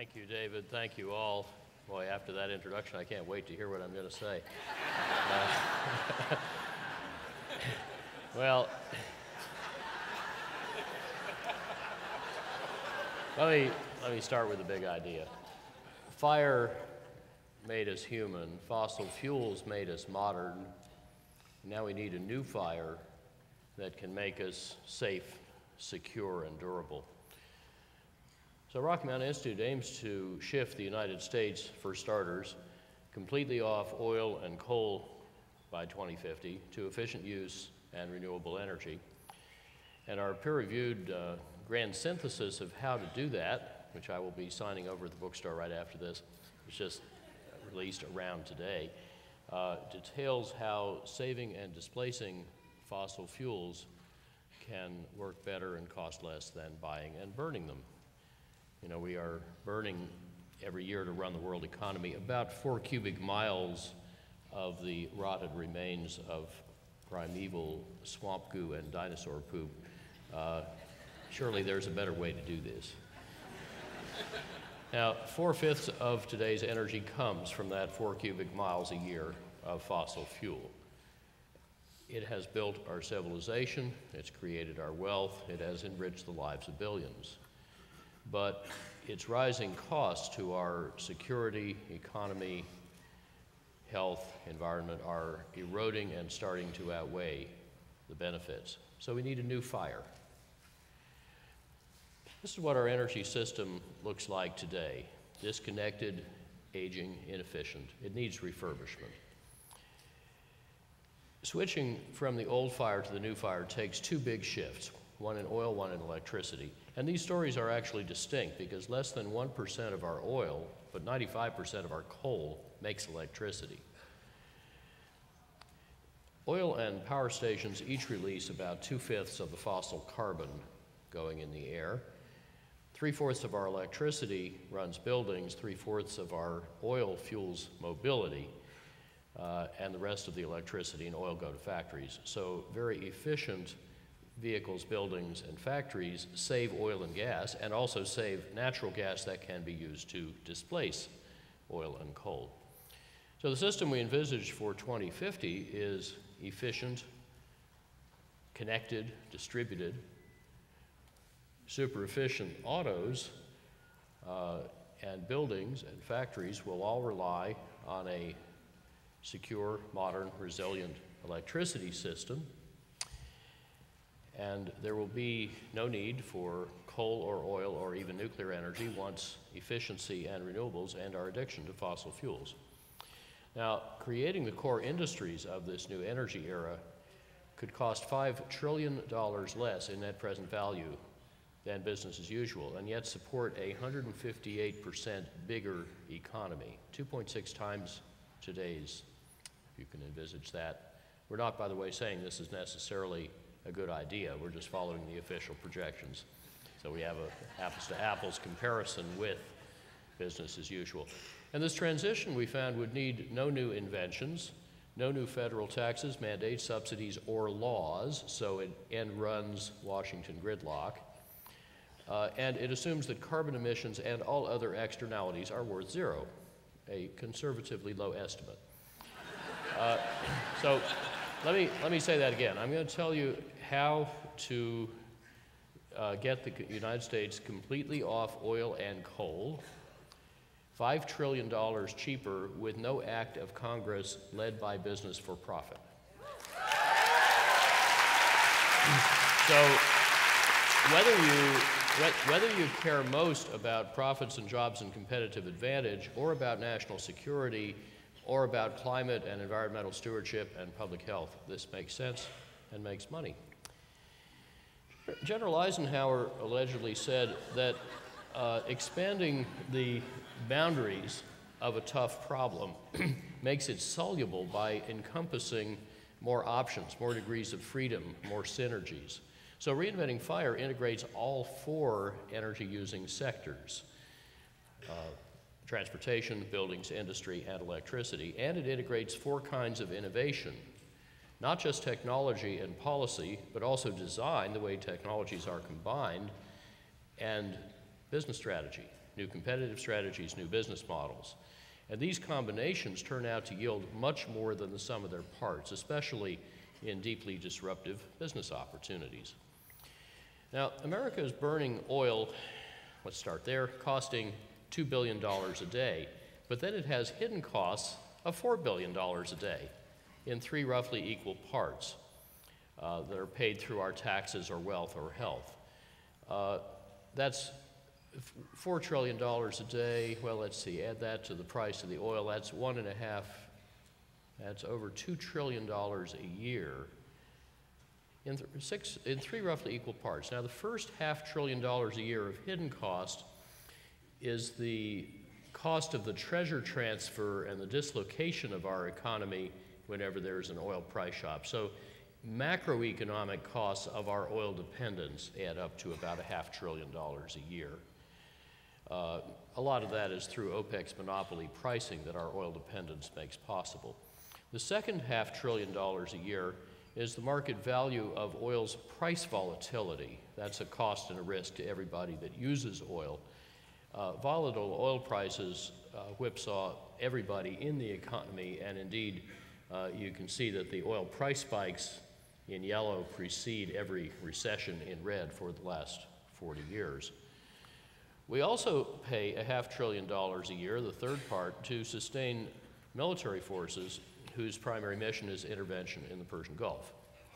Thank you, David. Thank you all. Boy, after that introduction, I can't wait to hear what I'm going to say. Well, let me start with the big idea. Fire made us human. Fossil fuels made us modern. Now we need a new fire that can make us safe, secure, and durable. So Rocky Mountain Institute aims to shift the United States, for starters, completely off oil and coal by 2050 to efficient use and renewable energy. And our peer-reviewed grand synthesis of how to do that, which I will be signing over at the bookstore right after this, was just released around today, details how saving and displacing fossil fuels can work better and cost less than buying and burning them. You know, we are burning every year to run the world economy about 4 cubic miles of the rotted remains of primeval swamp goo and dinosaur poop. Surely there's a better way to do this. Now, 4/5 of today's energy comes from that 4 cubic miles a year of fossil fuel. It has built our civilization, it's created our wealth, it has enriched the lives of billions. But its rising costs to our security, economy, health, environment are eroding and starting to outweigh the benefits. So we need a new fire. This is what our energy system looks like today: disconnected, aging, inefficient. It needs refurbishment. Switching from the old fire to the new fire takes 2 big shifts, one in oil, one in electricity. And these stories are actually distinct because less than 1% of our oil, but 95% of our coal makes electricity. Oil and power stations each release about 2/5 of the fossil carbon going in the air. 3/4 of our electricity runs buildings, 3/4 of our oil fuels mobility, and the rest of the electricity and oil go to factories. So very efficient vehicles, buildings, and factories save oil and gas, and also save natural gas that can be used to displace oil and coal. So the system we envisage for 2050 is efficient, connected, distributed. Super efficient autos and buildings and factories will all rely on a secure, modern, resilient electricity system. And there will be no need for coal or oil or even nuclear energy once efficiency and renewables end our addiction to fossil fuels. Now, creating the core industries of this new energy era could cost $5 trillion less in net present value than business as usual, and yet support a 158% bigger economy, 2.6 times today's, if you can envisage that. We're not, by the way, saying this is necessarily a good idea. We're just following the official projections. So we have a apples to apples comparison with business as usual. And this transition, we found, would need no new inventions, no new federal taxes, mandates, subsidies, or laws, so it end runs Washington gridlock. And it assumes that carbon emissions and all other externalities are worth 0, a conservatively low estimate. So let me say that again. I'm going to tell you how to get the United States completely off oil and coal, $5 trillion cheaper with no act of Congress led by business for profit. So whether you care most about profits and jobs and competitive advantage, or about national security, or about climate and environmental stewardship and public health, this makes sense and makes money. General Eisenhower allegedly said that expanding the boundaries of a tough problem makes it soluble by encompassing more options, more degrees of freedom, more synergies. So Reinventing Fire integrates all 4 energy-using sectors: transportation, buildings, industry, and electricity. And it integrates 4 kinds of innovation: not just technology and policy, but also design, the way technologies are combined, and business strategy, new competitive strategies, new business models. And these combinations turn out to yield much more than the sum of their parts, especially in deeply disruptive business opportunities. Now, America is burning oil, let's start there, costing $2 billion a day, but then it has hidden costs of $4 billion a day in three roughly equal parts that are paid through our taxes or wealth or health. That's $4 trillion a day. Well, let's see, add that to the price of the oil, that's that's over $2 trillion a year in three roughly equal parts. Now, the first $500 billion a year of hidden cost is the cost of the treasure transfer and the dislocation of our economy whenever there's an oil price shock. So macroeconomic costs of our oil dependence add up to about $500 billion a year. A lot of that is through OPEC's monopoly pricing that our oil dependence makes possible. The second $500 billion a year is the market value of oil's price volatility. That's a cost and a risk to everybody that uses oil. Volatile oil prices whipsaw everybody in the economy, and indeed you can see that the oil price spikes in yellow precede every recession in red for the last 40 years. We also pay $500 billion a year, the third part, to sustain military forces whose primary mission is intervention in the Persian Gulf.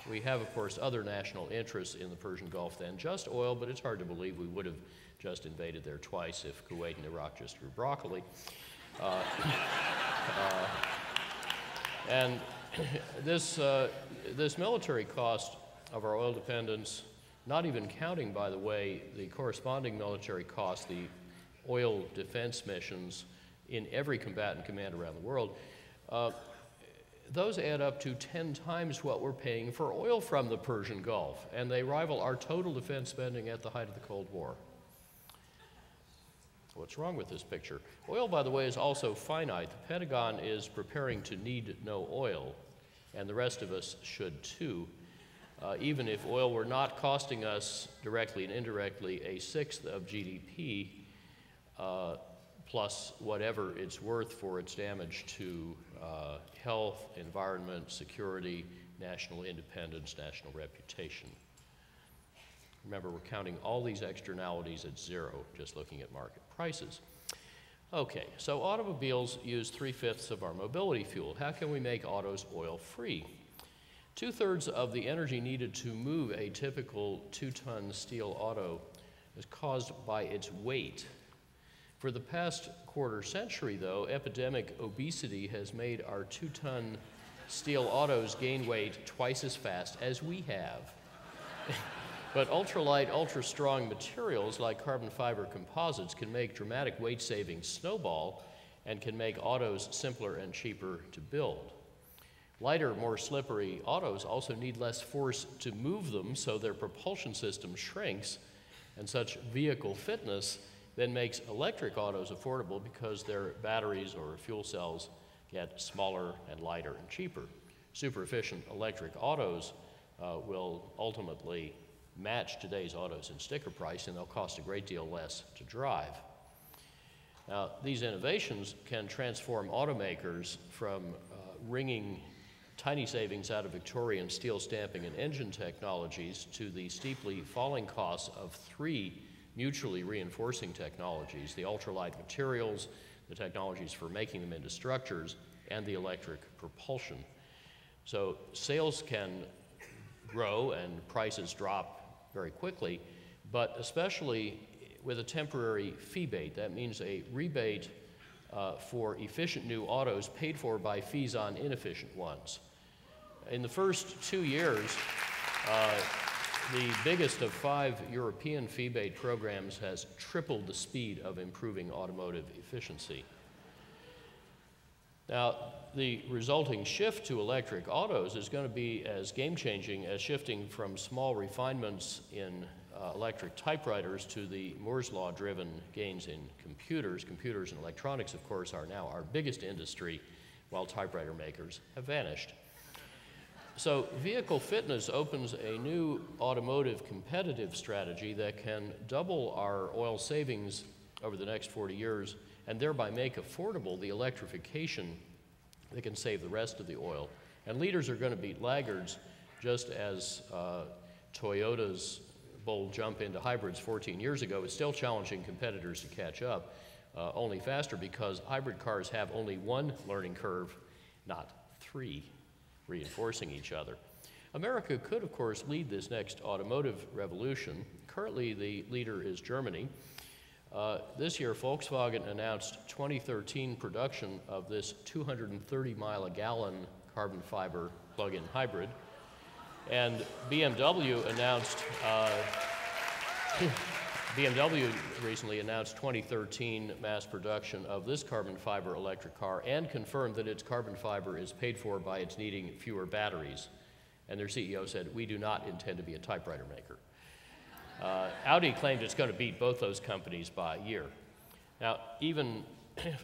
We have, of course, other national interests in the Persian Gulf than just oil, but it's hard to believe we would have just invaded there twice if Kuwait and Iraq just grew broccoli. And this military cost of our oil dependence, not even counting, by the way, the corresponding military cost, the oil defense missions in every combatant command around the world, those add up to 10 times what we're paying for oil from the Persian Gulf, and they rival our total defense spending at the height of the Cold War. What's wrong with this picture? Oil, by the way, is also finite. The Pentagon is preparing to need no oil, and the rest of us should too. Even if oil were not costing us directly and indirectly a sixth of GDP, plus whatever it's worth for its damage to health, environment, security, national independence, national reputation. Remember, we're counting all these externalities at zero, just looking at market prices. Okay, so automobiles use 3/5 of our mobility fuel. How can we make autos oil-free? 2/3 of the energy needed to move a typical 2-ton steel auto is caused by its weight. For the past quarter century, though, epidemic obesity has made our 2-ton steel autos gain weight twice as fast as we have. But ultralight, ultra-strong materials like carbon fiber composites can make dramatic weight savings snowball and can make autos simpler and cheaper to build. Lighter, more slippery autos also need less force to move them, so their propulsion system shrinks, and such vehicle fitness then makes electric autos affordable because their batteries or fuel cells get smaller and lighter and cheaper. Super efficient electric autos will ultimately match today's autos in sticker price, and they'll cost a great deal less to drive. Now, these innovations can transform automakers from wringing tiny savings out of Victorian steel stamping and engine technologies to the steeply falling costs of 3 mutually reinforcing technologies: the ultralight materials, the technologies for making them into structures, and the electric propulsion. So sales can grow and prices drop very quickly, but especially with a temporary fee-bate. That means a rebate for efficient new autos paid for by fees on inefficient ones. In the first 2 years, the biggest of 5 European fee-bate programs has tripled the speed of improving automotive efficiency. Now, the resulting shift to electric autos is going to be as game-changing as shifting from small refinements in electric typewriters to the Moore's Law-driven gains in computers. Computers and electronics, of course, are now our biggest industry, while typewriter makers have vanished. So vehicle fitness opens a new automotive competitive strategy that can double our oil savings over the next 40 years, and thereby make affordable the electrification that can save the rest of the oil. And leaders are going to beat laggards, just as Toyota's bold jump into hybrids 14 years ago is still challenging competitors to catch up, only faster because hybrid cars have only one learning curve, not three, reinforcing each other. America could, of course, lead this next automotive revolution. Currently, the leader is Germany. This year, Volkswagen announced 2013 production of this 230-mile-a-gallon carbon fiber plug-in hybrid. And BMW recently announced 2013 mass production of this carbon fiber electric car and confirmed that its carbon fiber is paid for by its needing fewer batteries. And their CEO said, "We do not intend to be a typewriter maker." Audi claimed it's going to beat both those companies by a year. Now, even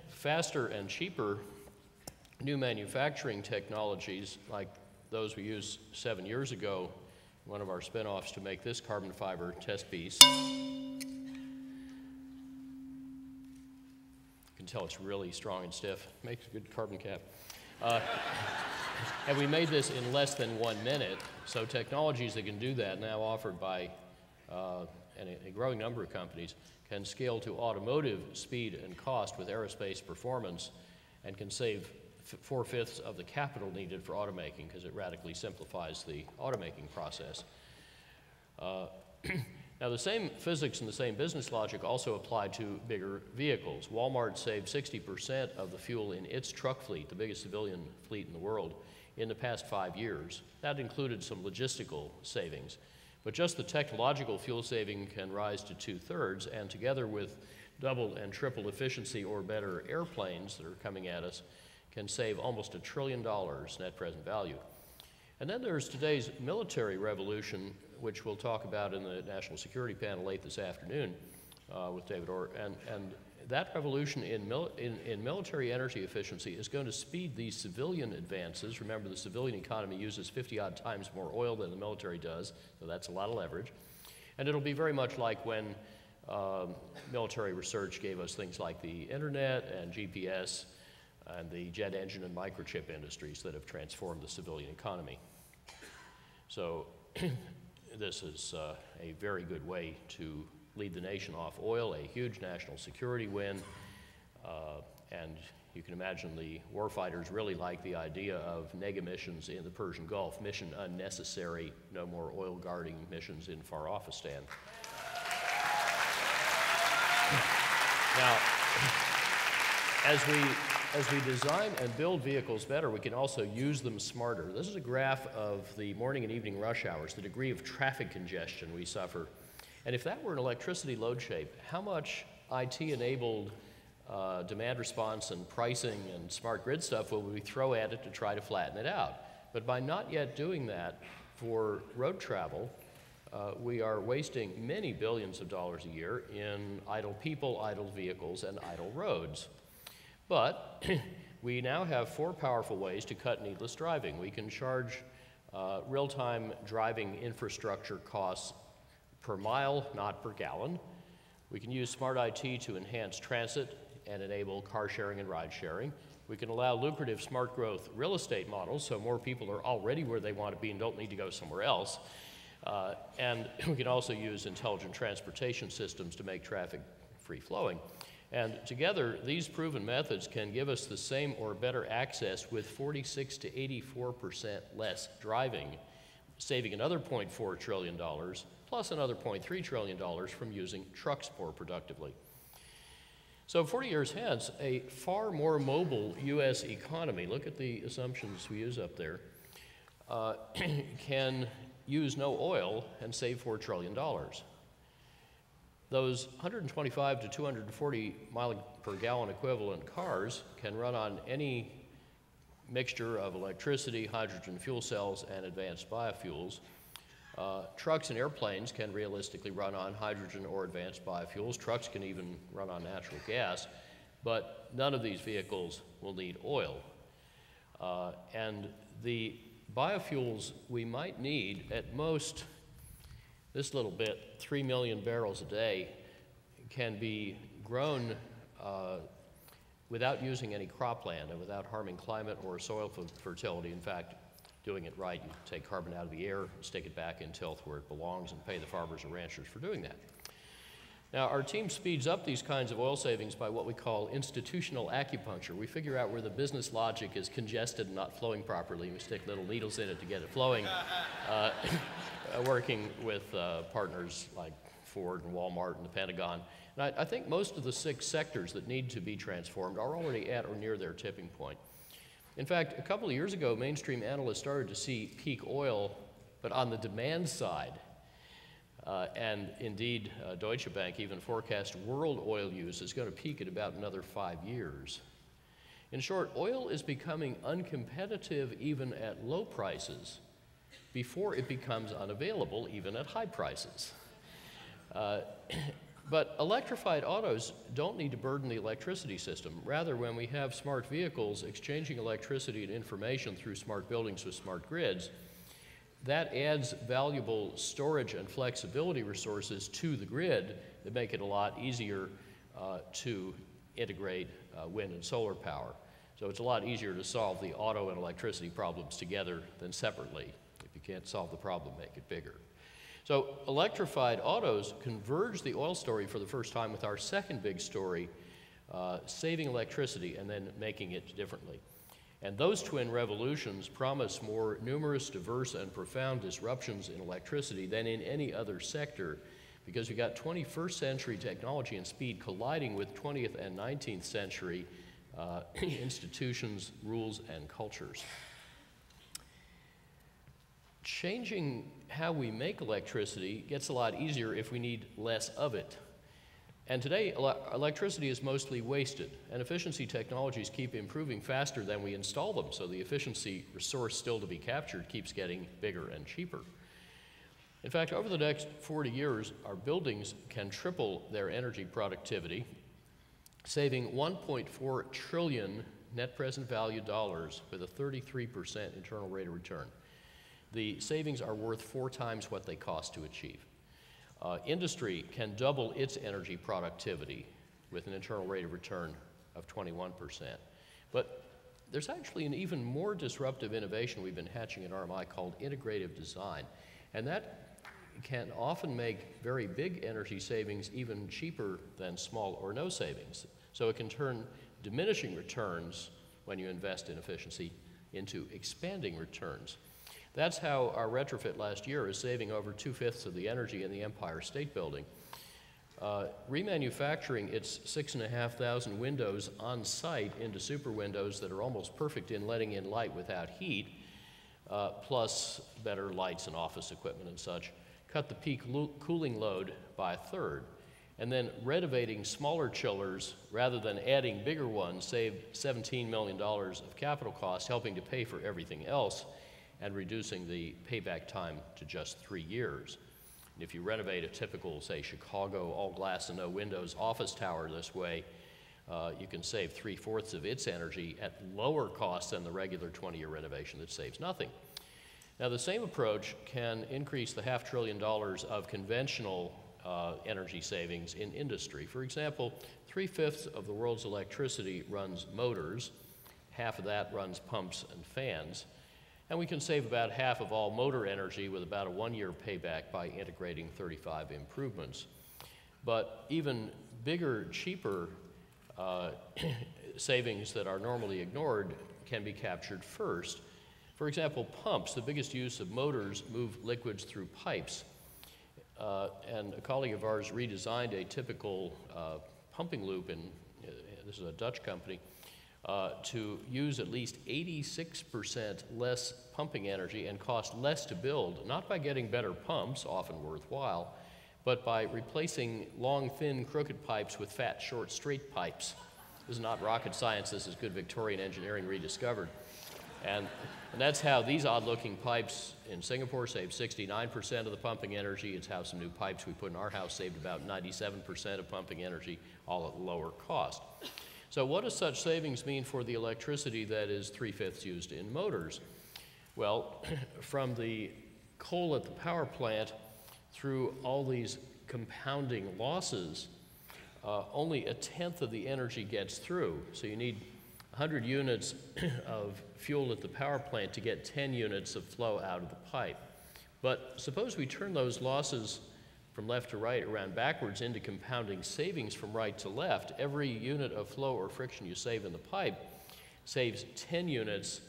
faster and cheaper new manufacturing technologies like those we used 7 years ago, one of our spin-offs to make this carbon fiber test piece. You can tell it's really strong and stiff. Makes a good carbon cap. And we made this in less than 1 minute, so technologies that can do that, now offered by a growing number of companies, can scale to automotive speed and cost with aerospace performance and can save 4/5 of the capital needed for automaking because it radically simplifies the automaking process. Now, the same physics and the same business logic also apply to bigger vehicles. Walmart saved 60% of the fuel in its truck fleet, the biggest civilian fleet in the world, in the past 5 years. That included some logistical savings. But just the technological fuel saving can rise to 2/3, and together with double and triple efficiency or better airplanes that are coming at us, can save almost $1 trillion net present value. And then there's today's military revolution, which we'll talk about in the National Security Panel late this afternoon with David Orr. And that revolution in military energy efficiency is going to speed these civilian advances. Remember, the civilian economy uses 50-odd times more oil than the military does, so that's a lot of leverage. And it'll be very much like when military research gave us things like the internet and GPS and the jet engine and microchip industries that have transformed the civilian economy. So this is a very good way to lead the nation off oil, a huge national security win, and you can imagine the warfighters really like the idea of neg missions in the Persian Gulf, mission unnecessary, no more oil guarding missions in Far-Offistan. Now, as we design and build vehicles better, we can also use them smarter. This is a graph of the morning and evening rush hours, the degree of traffic congestion we suffer. And if that were an electricity load shape, how much IT-enabled demand response and pricing and smart grid stuff will we throw at it to try to flatten it out? But by not yet doing that for road travel, we are wasting many billions of dollars a year in idle people, idle vehicles, and idle roads. But we now have 4 powerful ways to cut needless driving. We can charge real-time driving infrastructure costs per mile, not per gallon. We can use smart IT to enhance transit and enable car sharing and ride sharing. We can allow lucrative smart growth real estate models so more people are already where they want to be and don't need to go somewhere else. And we can also use intelligent transportation systems to make traffic free-flowing. And together, these proven methods can give us the same or better access with 46 to 84% less driving, saving another $0.4 trillion, plus another $0.3 trillion from using trucks more productively. So 40 years hence, a far more mobile U.S. economy, look at the assumptions we use up there, can use no oil and save $4 trillion. Those 125 to 240 mile per gallon equivalent cars can run on any mixture of electricity, hydrogen fuel cells, and advanced biofuels. Trucks and airplanes can realistically run on hydrogen or advanced biofuels. Trucks can even run on natural gas, but none of these vehicles will need oil. And the biofuels we might need at most, this little bit, 3 million barrels a day, can be grown without using any cropland and without harming climate or soil fertility. In fact, doing it right, you take carbon out of the air, stick it back in tilth where it belongs, and pay the farmers or ranchers for doing that. Now, our team speeds up these kinds of oil savings by what we call institutional acupuncture. We figure out where the business logic is congested and not flowing properly. We stick little needles in it to get it flowing, working with partners like Ford and Walmart and the Pentagon. And I think most of the 6 sectors that need to be transformed are already at or near their tipping point. In fact, a couple of years ago, mainstream analysts started to see peak oil, but on the demand side. And indeed, Deutsche Bank even forecast world oil use is going to peak at about another 5 years. In short, oil is becoming uncompetitive even at low prices before it becomes unavailable even at high prices. But electrified autos don't need to burden the electricity system. Rather, when we have smart vehicles exchanging electricity and information through smart buildings with smart grids, that adds valuable storage and flexibility resources to the grid that make it a lot easier to integrate wind and solar power. So it's a lot easier to solve the auto and electricity problems together than separately. If you can't solve the problem, make it bigger. So electrified autos converge the oil story for the first time with our second big story, saving electricity and then making it differently. And those twin revolutions promise more numerous, diverse, and profound disruptions in electricity than in any other sector, because we've got 21st century technology and speed colliding with 20th and 19th century institutions, rules, and cultures. Changing how we make electricity gets a lot easier if we need less of it. And today, electricity is mostly wasted, and efficiency technologies keep improving faster than we install them, so the efficiency resource still to be captured keeps getting bigger and cheaper. In fact, over the next 40 years, our buildings can triple their energy productivity, saving $1.4 trillion net present value dollars with a 33% internal rate of return. The savings are worth 4 times what they cost to achieve. Industry can double its energy productivity with an internal rate of return of 21%. But there's actually an even more disruptive innovation we've been hatching at RMI called integrative design. And that can often make very big energy savings even cheaper than small or no savings. So it can turn diminishing returns when you invest in efficiency into expanding returns. That's how our retrofit last year is saving over 2/5 of the energy in the Empire State Building. Remanufacturing its 6,500 windows on site into super windows that are almost perfect in letting in light without heat, plus better lights and office equipment and such, cut the peak cooling load by 1/3. And then renovating smaller chillers rather than adding bigger ones saved $17 million of capital costs, helping to pay for everything else and reducing the payback time to just 3 years. And if you renovate a typical, say, Chicago all glass and no windows office tower this way, you can save 3/4 of its energy at lower cost than the regular 20-year renovation that saves nothing. Now, the same approach can increase the $500 billion of conventional energy savings in industry. For example, 3/5 of the world's electricity runs motors, half of that runs pumps and fans, and we can save about half of all motor energy with about a 1-year payback by integrating 35 improvements. But even bigger, cheaper savings that are normally ignored can be captured first. For example, pumps, the biggest use of motors, move liquids through pipes. And a colleague of ours redesigned a typical pumping loop, this is a Dutch company, to use at least 86% less pumping energy and cost less to build, not by getting better pumps, often worthwhile, but by replacing long, thin, crooked pipes with fat, short, straight pipes. This is not rocket science, this is good Victorian engineering rediscovered. And that's how these odd-looking pipes in Singapore saved 69% of the pumping energy. It's how some new pipes we put in our house saved about 97% of pumping energy, all at lower cost. So what does such savings mean for the electricity that is 3/5 used in motors? Well, from the coal at the power plant through all these compounding losses, only a tenth of the energy gets through. So you need 100 units of fuel at the power plant to get 10 units of flow out of the pipe. But suppose we turn those losses from left to right around backwards into compounding savings from right to left. Every unit of flow or friction you save in the pipe saves 10 units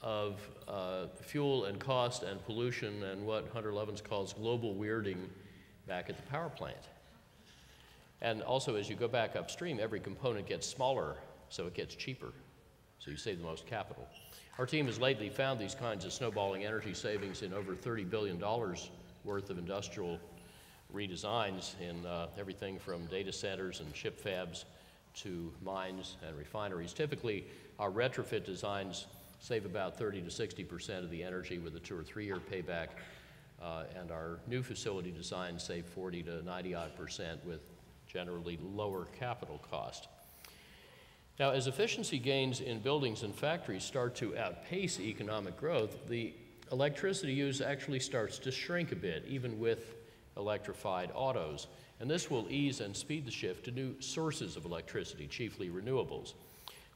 of fuel and cost and pollution and what Hunter Lovins calls global weirding back at the power plant. And also, as you go back upstream, every component gets smaller, so it gets cheaper. So you save the most capital. Our team has lately found these kinds of snowballing energy savings in over $30 billion worth of industrial redesigns in everything from data centers and chip fabs to mines and refineries. Typically, our retrofit designs save about 30 to 60% of the energy with a 2 or 3 year payback, and our new facility designs save 40 to 90% with generally lower capital cost. Now, as efficiency gains in buildings and factories start to outpace economic growth, the electricity use actually starts to shrink a bit, even with electrified autos. And this will ease and speed the shift to new sources of electricity, chiefly renewables.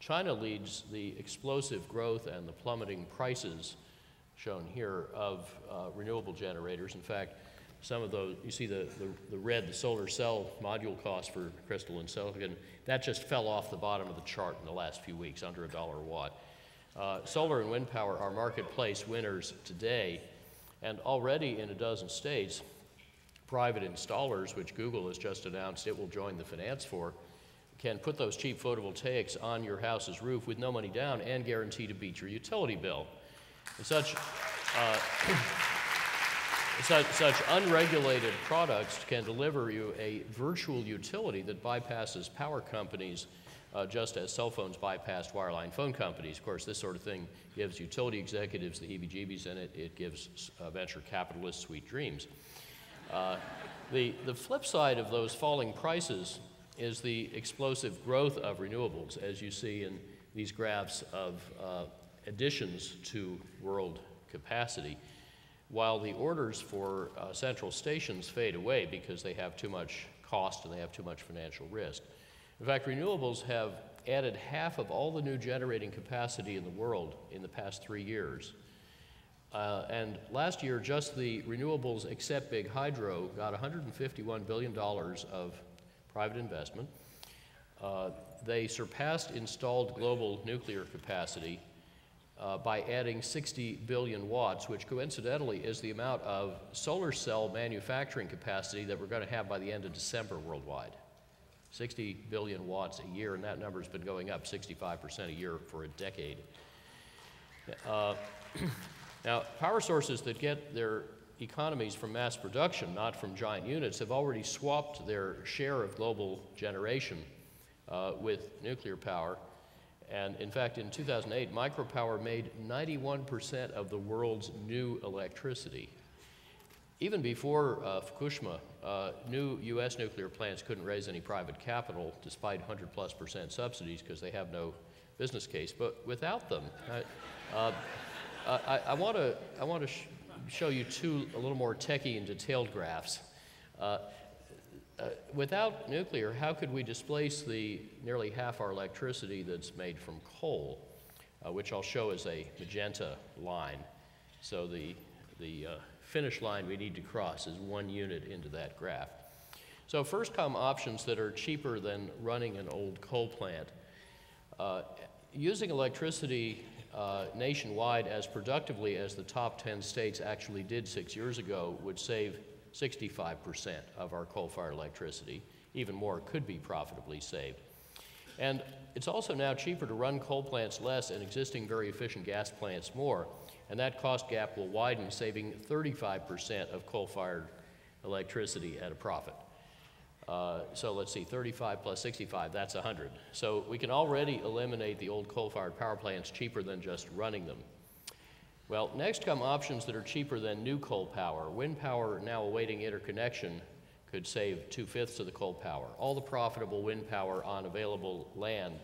China leads the explosive growth and the plummeting prices shown here of renewable generators. In fact, some of those, you see the red, the solar cell module cost for crystalline silicon, that just fell off the bottom of the chart in the last few weeks, under $1 a watt. Solar and wind power are marketplace winners today, and already in a dozen states, private installers, which Google has just announced it will join the finance for, can put those cheap photovoltaics on your house's roof with no money down and guarantee to beat your utility bill. And such unregulated products can deliver you a virtual utility that bypasses power companies, just as cell phones bypassed wireline phone companies. Of course, this sort of thing gives utility executives the heebie-jeebies, and it gives venture capitalists sweet dreams. The flip side of those falling prices is the explosive growth of renewables, as you see in these graphs of additions to world capacity, while the orders for central stations fade away because they have too much cost and they have too much financial risk. In fact, renewables have added half of all the new generating capacity in the world in the past 3 years. And last year, just the renewables except big hydro got $151 billion of private investment. They surpassed installed global nuclear capacity by adding 60 billion watts, which coincidentally is the amount of solar cell manufacturing capacity that we're going to have by the end of December worldwide. 60 billion watts a year, and that number's been going up 65% a year for a decade. Now, power sources that get their economies from mass production, not from giant units, have already swapped their share of global generation with nuclear power. And in fact, in 2008, Micropower made 91% of the world's new electricity. Even before Fukushima, new US nuclear plants couldn't raise any private capital despite 100+% subsidies because they have no business case. But without them, I want to show you two a little more techie and detailed graphs. Without nuclear, how could we displace the nearly half our electricity that's made from coal, which I'll show as a magenta line. So the finish line we need to cross is 1 unit into that graph. So first come options that are cheaper than running an old coal plant. Using electricity nationwide as productively as the top 10 states actually did 6 years ago would save 65% of our coal-fired electricity. Even more could be profitably saved. And it's also now cheaper to run coal plants less and existing very efficient gas plants more, and that cost gap will widen, saving 35% of coal-fired electricity at a profit. So let's see, 35 plus 65, that's 100. So we can already eliminate the old coal-fired power plants cheaper than just running them. Well, next come options that are cheaper than new coal power. Wind power, now awaiting interconnection, could save 2/5 of the coal power. All the profitable wind power on available land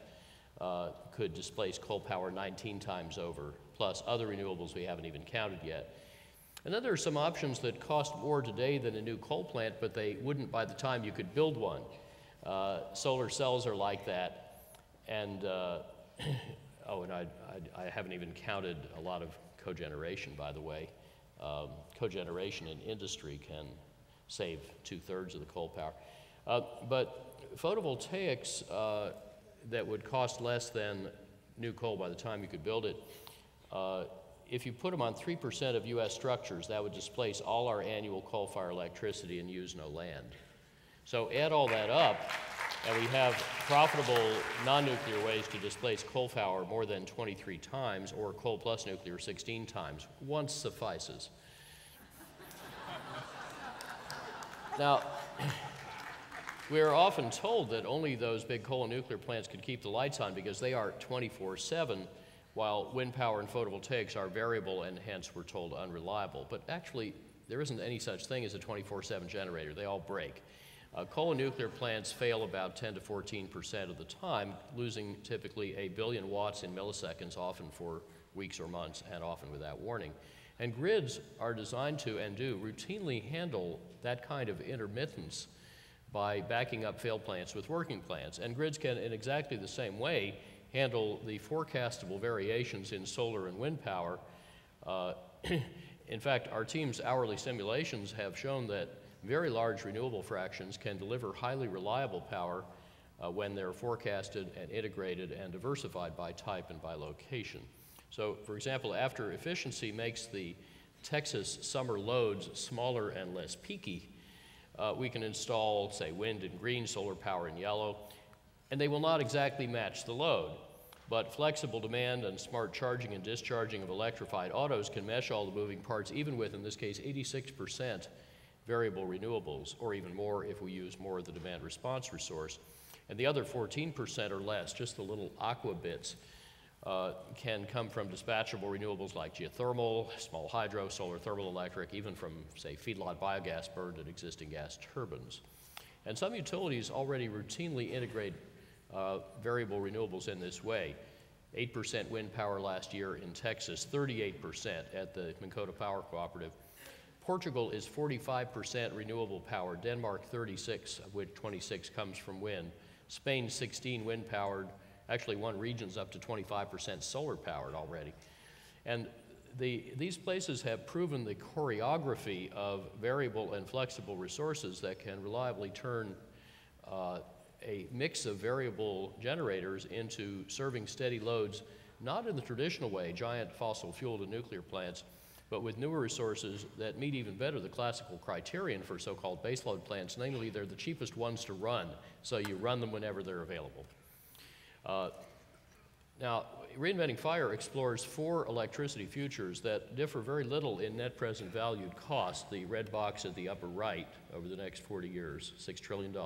could displace coal power 19 times over, plus other renewables we haven't even counted yet. And then there are some options that cost more today than a new coal plant, but they wouldn't by the time you could build one. Solar cells are like that. And, oh, and I haven't even counted a lot of cogeneration, by the way. Cogeneration in industry can save 2/3 of the coal power. But photovoltaics that would cost less than new coal by the time you could build it, if you put them on 3% of US structures, that would displace all our annual coal-fired electricity and use no land. So add all that up, and we have profitable non-nuclear ways to displace coal power more than 23 times, or coal plus nuclear 16 times. Once suffices. Now, we are often told that only those big coal and nuclear plants could keep the lights on because they are 24/7, while wind power and photovoltaics are variable and hence we're told unreliable. But actually, there isn't any such thing as a 24/7 generator. They all break. Coal and nuclear plants fail about 10 to 14% of the time, losing typically 1 billion watts in milliseconds, often for weeks or months, and often without warning. And grids are designed to, and do, routinely handle that kind of intermittence by backing up failed plants with working plants. And grids can, in exactly the same way, handle the forecastable variations in solar and wind power. In fact, our team's hourly simulations have shown that very large renewable fractions can deliver highly reliable power when they're forecasted and integrated and diversified by type and by location. So, for example, after efficiency makes the Texas summer loads smaller and less peaky, we can install, say, wind in green, solar power in yellow, and they will not exactly match the load. But flexible demand and smart charging and discharging of electrified autos can mesh all the moving parts, even with, in this case, 86% variable renewables, or even more if we use more of the demand response resource. And the other 14% or less, just the little aqua bits, can come from dispatchable renewables like geothermal, small hydro, solar thermal electric, even from, say, feedlot biogas burned at existing gas turbines. And some utilities already routinely integrate variable renewables in this way. 8% wind power last year in Texas, 38% at the Micropower Power Cooperative. Portugal is 45% renewable power, Denmark 36, of which 26 comes from wind. Spain 16 wind powered, actually one region's up to 25% solar powered already. And these places have proven the choreography of variable and flexible resources that can reliably turn a mix of variable generators into serving steady loads, not in the traditional way, giant fossil fueled and nuclear plants, but with newer resources that meet even better the classical criterion for so-called baseload plants, namely they're the cheapest ones to run, so you run them whenever they're available. Now, Reinventing Fire explores 4 electricity futures that differ very little in net present valued cost, the red box at the upper right, over the next 40 years, $6 trillion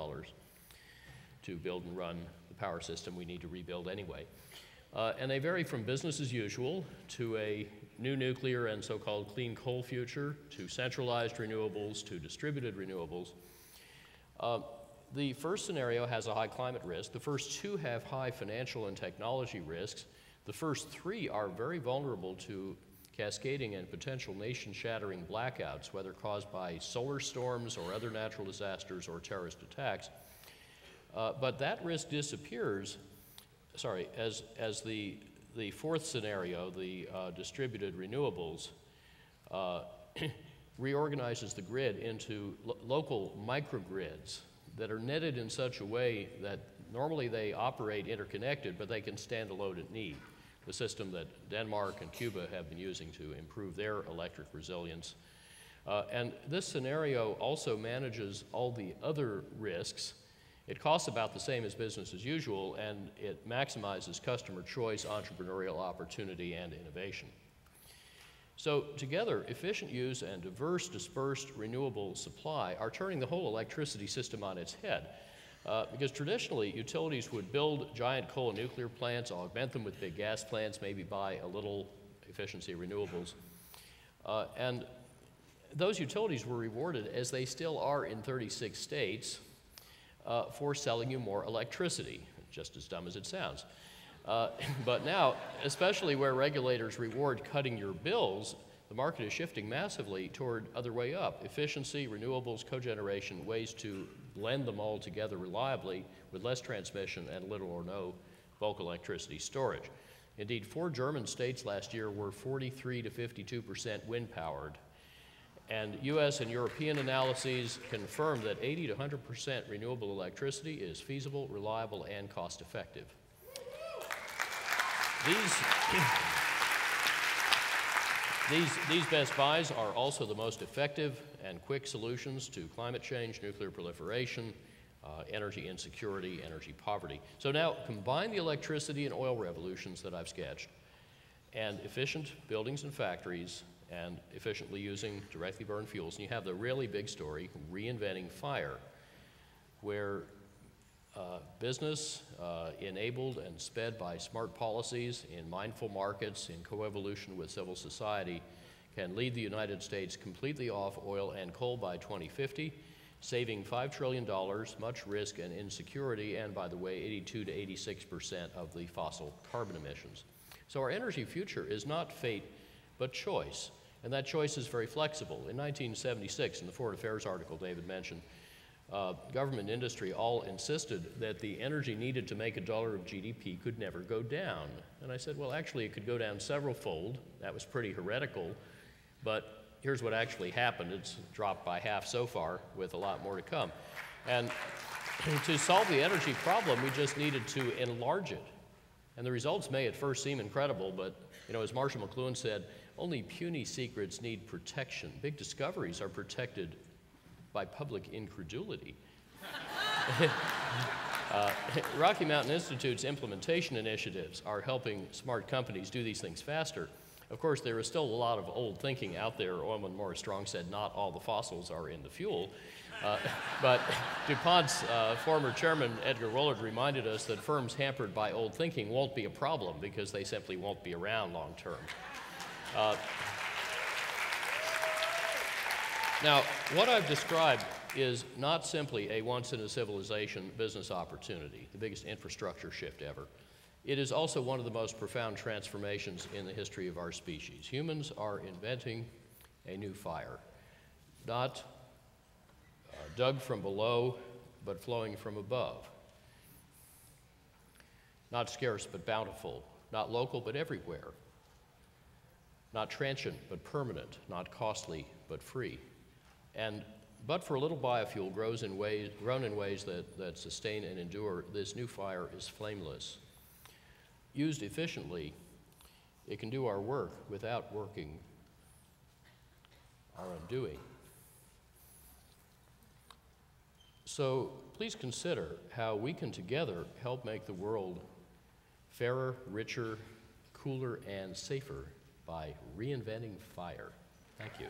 to build and run the power system we need to rebuild anyway. And they vary from business as usual to a new nuclear and so-called clean coal future, to centralized renewables, to distributed renewables. The first scenario has a high climate risk. The first 2 have high financial and technology risks. The first 3 are very vulnerable to cascading and potential nation-shattering blackouts, whether caused by solar storms or other natural disasters or terrorist attacks. But that risk disappears, as the fourth scenario, the distributed renewables, reorganizes the grid into local microgrids that are netted in such a way that normally they operate interconnected, but they can stand alone at need. The system that Denmark and Cuba have been using to improve their electric resilience. And this scenario also manages all the other risks. It costs about the same as business as usual, and it maximizes customer choice, entrepreneurial opportunity, and innovation. So together, efficient use and diverse dispersed renewable supply are turning the whole electricity system on its head. Because traditionally, utilities would build giant coal and nuclear plants, augment them with big gas plants, maybe buy a little efficiency renewables. And those utilities were rewarded, as they still are in 36 states, for selling you more electricity, just as dumb as it sounds. But now, especially where regulators reward cutting your bills, the market is shifting massively toward other way up: efficiency, renewables, cogeneration, ways to blend them all together reliably with less transmission and little or no bulk electricity storage. Indeed, 4 German states last year were 43 to 52% wind powered. And US and European analyses confirm that 80 to 100% renewable electricity is feasible, reliable, and cost effective. These best buys are also the most effective and quick solutions to climate change, nuclear proliferation, energy insecurity, energy poverty. So now combine the electricity and oil revolutions that I've sketched, and efficient buildings and factories, and efficiently using directly burned fuels, and you have the really big story, Reinventing Fire, where business enabled and sped by smart policies in mindful markets in coevolution with civil society can lead the United States completely off oil and coal by 2050, saving $5 trillion, much risk and insecurity, and by the way, 82 to 86% of the fossil carbon emissions. So our energy future is not fate, but choice, and that choice is very flexible. In 1976, in the Foreign Affairs article David mentioned, government and industry all insisted that the energy needed to make $1 of GDP could never go down. And I said, well, actually, it could go down several-fold. That was pretty heretical, but here's what actually happened. It's dropped by half so far, with a lot more to come. And to solve the energy problem, we just needed to enlarge it. And the results may at first seem incredible, but as Marshall McLuhan said, only puny secrets need protection. Big discoveries are protected by public incredulity. Rocky Mountain Institute's implementation initiatives are helping smart companies do these things faster. Of course, there is still a lot of old thinking out there. Orman Morris Strong said not all the fossils are in the fuel. But DuPont's former chairman, Edgar Woolard, reminded us that firms hampered by old thinking won't be a problem because they simply won't be around long term. Now, what I've described is not simply a once-in-a-civilization business opportunity, the biggest infrastructure shift ever. It is also one of the most profound transformations in the history of our species. Humans are inventing a new fire, not dug from below, but flowing from above. Not scarce, but bountiful. Not local, but everywhere. Not transient, but permanent. Not costly, but free. But for a little biofuel grown in ways that sustain and endure, this new fire is flameless. Used efficiently, it can do our work without working our undoing. So please consider how we can together help make the world fairer, richer, cooler, and safer by reinventing fire. Thank you.